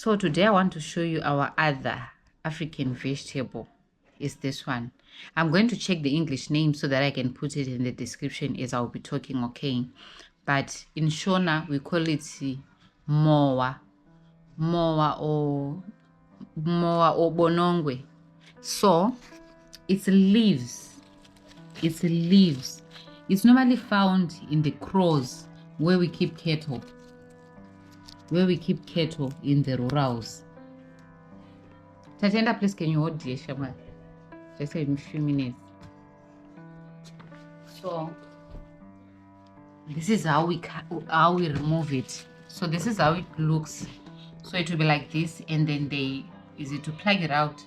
So today I want to show you our other African vegetable. Is this one. I'm going to check the English name so that I can put it in the description as I'll be talking, okay? But in Shona, we call it moa or bonongwe. So it's leaves. It's leaves. It's normally found in the crows where we keep cattle. Where we keep cattle in the rurals. Tatenda, please, can you hold the shaman? Just in a few minutes. So this is how we remove it. So this is how it looks. So it will be like this, and then easy to plug it out,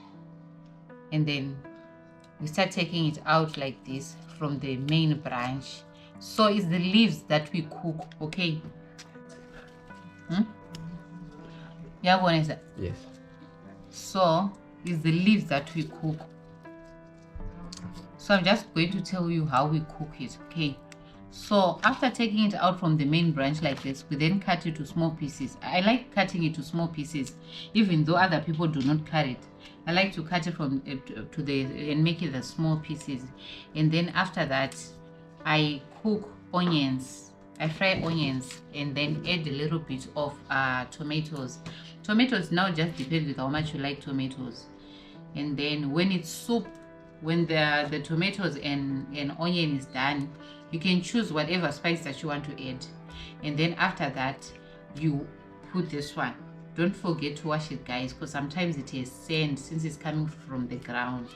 and then we start taking it out like this from the main branch. So it's the leaves that we cook, okay? Yeah, what is that? Yes. So it's the leaves that we cook. So I'm just going to tell you how we cook it, okay? So after taking it out from the main branch like this, we then cut it to small pieces. I like cutting it to small pieces, even though other people do not cut it. I like to cut it from and make it the small pieces. And then after that, I cook onions. I fry onions and then add a little bit of tomatoes. Tomatoes now just depends with how much you like tomatoes. And then when it's soup, when the tomatoes and onion is done, you can choose whatever spice that you want to add. And then after that, you put this one. Don't forget to wash it, guys, because sometimes it has sand since it's coming from the ground.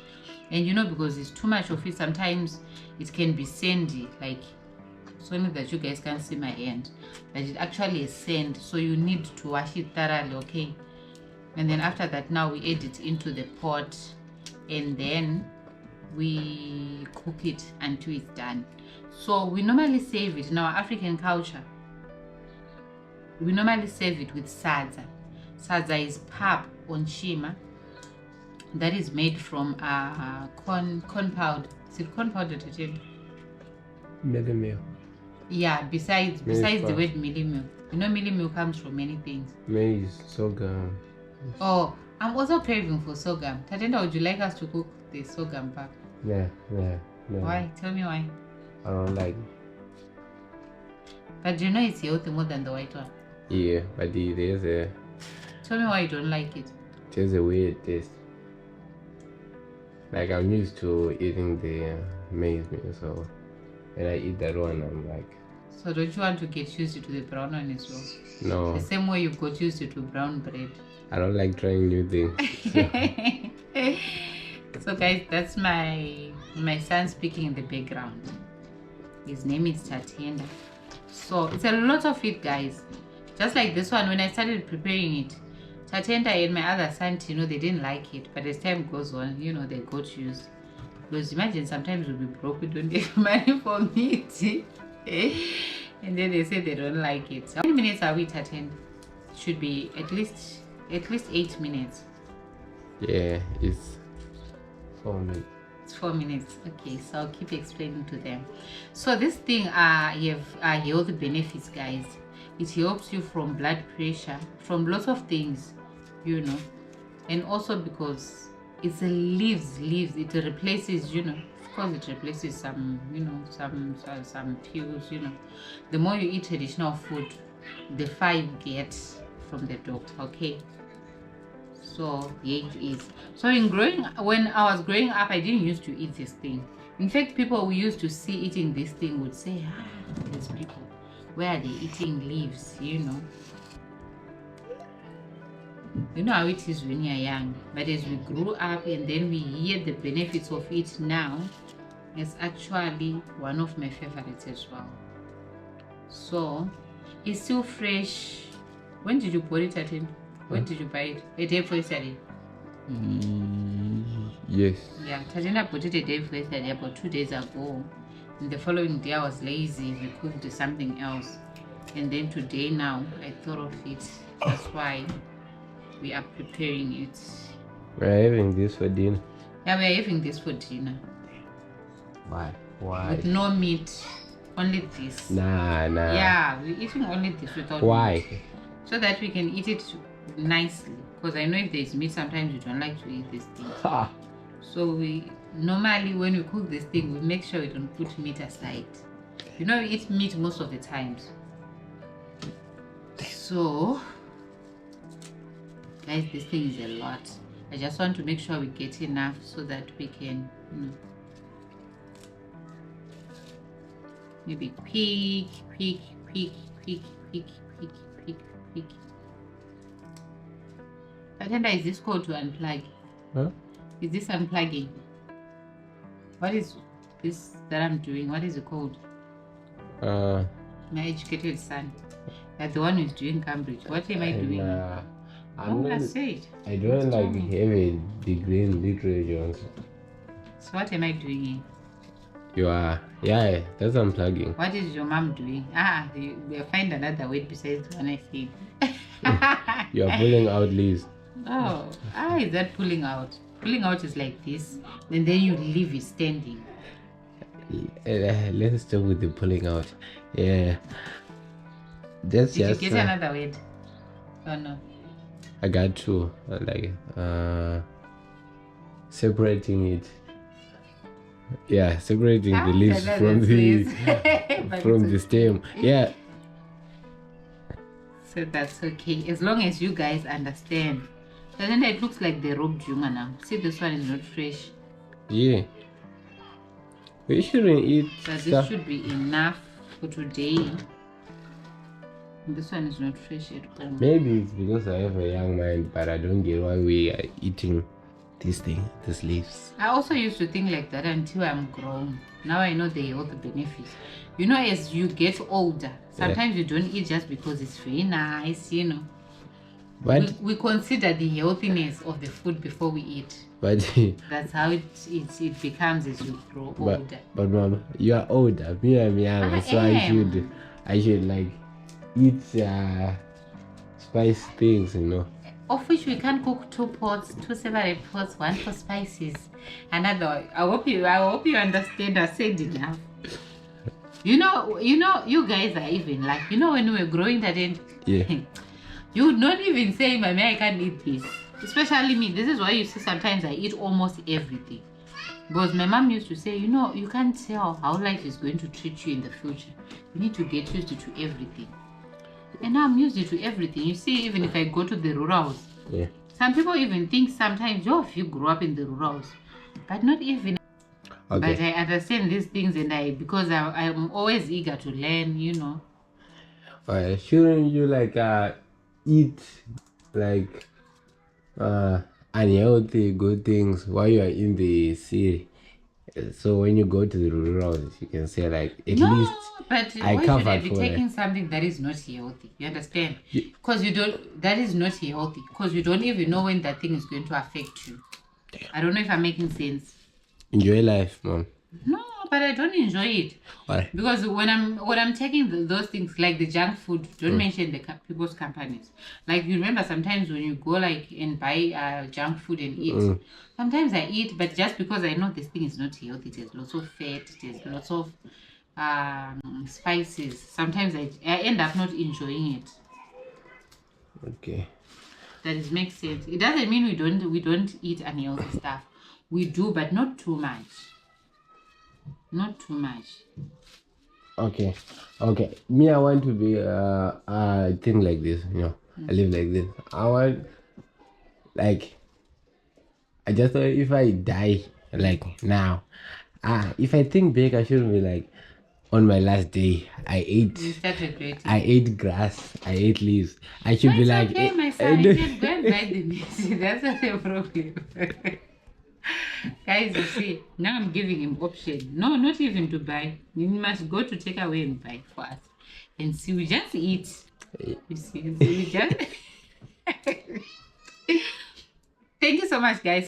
And you know, because it's too much of it, sometimes it can be sandy, like so that you guys can see my hand, but it actually is sand, so you need to wash it thoroughly, okay? And then after that, now we add it into the pot, and then we cook it until it's done. So we normally serve it in our African culture. We normally serve it with sadza. Sadza is pap on shima that is made from corn powder. Is it corn powder? Mealie meal. Yeah, besides the word mealie meal. You know, mealie meal comes from many things. Maize, sorghum. Oh, I'm also craving for sorghum. Tatenda, would you like us to cook the sorghum pap? Yeah. Why? Tell me why. I don't like it. But do you know it's healthy more than the white one? Yeah, but there's a... Tell me why you don't like it. There's a weird taste. Like, I'm used to eating the maize meal, so when I eat that one, I'm like... So don't you want to get used to the brown one as well? No. The same way you got used to brown bread. I don't like trying new things. So guys, that's my son speaking in the background. His name is Tatenda. So it's a lot of it, guys. Just like this one, when I started preparing it, Tatenda and my other son, you know, they didn't like it. But as time goes on, you know, they got used. Because imagine sometimes we'll be broke, we don't have money for meat. And then they say they don't like it. So how many minutes are we, Tatenda? Should be at least 8 minutes. Yeah, it's 4 minutes. It's 4 minutes. Okay, so I'll keep explaining to them. So this thing, you have health benefits, guys. It helps you from blood pressure, from lots of things, you know. And also because it's a leaves. It replaces, you know, of course it replaces some, you know, some pills, you know. The more you eat traditional food, the far you get from the doctor, okay? So here it is. So when I was growing up, I didn't used to eat this thing. In fact, people we used to see eating this thing would say, these people, where are they eating leaves, you know? You know how it is when you're young, but as we grew up and then we hear the benefits of it now, it's actually one of my favorites as well. So it's still fresh. When did you put it at him? When did you buy it? A day before yesterday? Yes. Yeah, Tatenda put it a day before yesterday, about 2 days ago. And the following day I was lazy, we cooked something else. And then today now, I thought of it. That's why we are preparing it. We're having this for dinner. Yeah, we're having this for dinner. Why? With no meat. Only this. Nah. Yeah, we're eating only this without Why? meat. So that we can eat it nicely, because I know if there's meat, sometimes you don't like to eat these things. Ha. So we normally, when we cook this thing, we make sure we don't put meat aside. You know, we eat meat most of the times. So guys, this thing is a lot. I just want to make sure we get enough so that we can, you know, maybe pick. Atenda, is this called to unplug? Huh? Is this unplugging? What is this that I'm doing? What is it called? My educated son. That's the one who's doing Cambridge. What am I doing? I'm not, I don't like have a degree in literature. So what am I doing here? You are, yeah, that's unplugging. What is your mom doing? You find another word besides the one I said. You are pulling out leaves. Oh, is that pulling out? Pulling out is like this, and then you leave it standing. Let's start with the pulling out. Yeah. That's Did just, you get another word? Oh no. I got two. Like separating it. Yeah, separating the leaves from the from the stem. Yeah. So that's okay, as long as you guys understand. So then it looks like the rope juma now. See, this one is not fresh. Yeah. We shouldn't eat So stuff. this should be enough for today. This one is not fresh at all. Maybe it's because I have a young mind, but I don't get why we are eating this thing, these leaves. I also used to think like that until I'm grown. Now I know the health benefits. You know, as you get older, sometimes you don't eat just because it's very nice, you know. But we consider the healthiness of the food before we eat. But that's how it becomes as you grow older. But mom, you are older. Me, I'm young, so I should like eat spice things, you know. Of which we can cook two separate pots, one for spices, another. I hope you understand. I said enough. You know, you guys are even like, you know, when we were growing that end, yeah. You would not even say, "Mommy, I can't eat this." Especially me. This is why you see sometimes I eat almost everything. Because my mom used to say, you know, you can't tell how life is going to treat you in the future. You need to get used to everything. And now I'm used to everything. You see, even if I go to the rurals, yeah. Some people even think sometimes, if you grew up in the rurals, but not even. Okay. But I understand these things, and because I'm always eager to learn, you know. Shouldn't you like eat like unhealthy good things while you are in the city? So when you go to the rurals, you can say like at least. But why should I be taking something that is not healthy? You understand? Because that is not healthy. Because you don't even know when that thing is going to affect you. Damn. I don't know if I'm making sense. Enjoy life, mom. No, but I don't enjoy it. Why? Because when I'm taking those things like the junk food, don't mention the people's companies. Like, you remember sometimes when you go like and buy junk food and eat. Sometimes I eat, but just because I know this thing is not healthy, there's lots of fat, there's lots of spices. Sometimes I end up not enjoying it. Okay. That makes sense. It doesn't mean we don't eat unhealthy stuff. We do, but not too much. Not too much. Okay. Me, I want to be I think like this, you know. I live like this. I want like I just thought if I die like now, if I think back, I shouldn't be like on my last day I ate grass, I ate leaves. I should be like, okay, my son, you can go and buy the meat. That's not a problem. Guys, you see, now I'm giving him option. No, not even to buy. You must go to take away and buy for us. And see, we just eat. You see, we just... Thank you so much, guys.